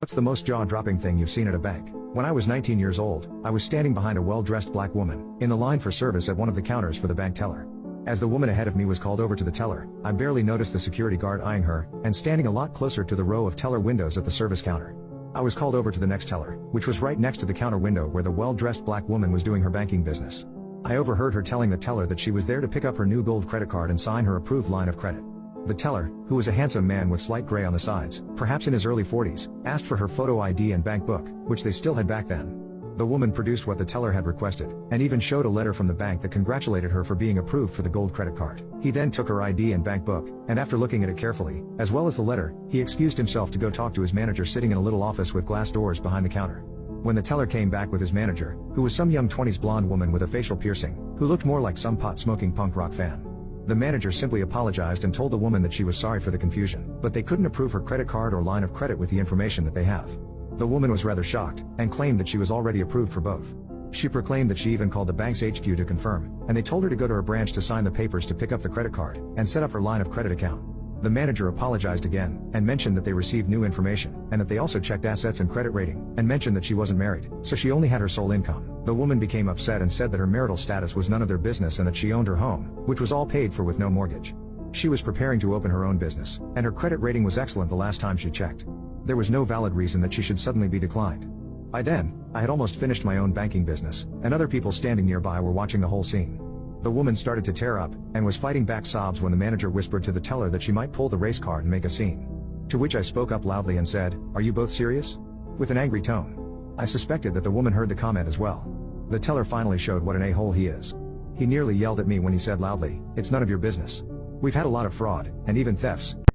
What's the most jaw-dropping thing you've seen at a bank? When I was 19 years old, I was standing behind a well-dressed black woman, in the line for service at one of the counters for the bank teller. As the woman ahead of me was called over to the teller, I barely noticed the security guard eyeing her, and standing a lot closer to the row of teller windows at the service counter. I was called over to the next teller, which was right next to the counter window where the well-dressed black woman was doing her banking business. I overheard her telling the teller that she was there to pick up her new gold credit card and sign her approved line of credit. The teller, who was a handsome man with slight gray on the sides, perhaps in his early 40s, asked for her photo ID and bank book, which they still had back then. The woman produced what the teller had requested, and even showed a letter from the bank that congratulated her for being approved for the gold credit card. He then took her ID and bank book, and after looking at it carefully, as well as the letter, he excused himself to go talk to his manager sitting in a little office with glass doors behind the counter. When the teller came back with his manager, who was some young 20s blonde woman with a facial piercing, who looked more like some pot-smoking punk rock fan. The manager simply apologized and told the woman that she was sorry for the confusion, but they couldn't approve her credit card or line of credit with the information that they have. The woman was rather shocked, and claimed that she was already approved for both. She proclaimed that she even called the bank's HQ to confirm, and they told her to go to her branch to sign the papers to pick up the credit card, and set up her line of credit account. The manager apologized again, and mentioned that they received new information, and that they also checked assets and credit rating, and mentioned that she wasn't married, so she only had her sole income. The woman became upset and said that her marital status was none of their business and that she owned her home, which was all paid for with no mortgage. She was preparing to open her own business, and her credit rating was excellent the last time she checked. There was no valid reason that she should suddenly be declined. By then, I had almost finished my own banking business, and other people standing nearby were watching the whole scene. The woman started to tear up, and was fighting back sobs when the manager whispered to the teller that she might pull the race card and make a scene. To which I spoke up loudly and said, "Are you both serious?" with an angry tone. I suspected that the woman heard the comment as well. The teller finally showed what an a-hole he is. He nearly yelled at me when he said loudly, "It's none of your business. We've had a lot of fraud, and even thefts,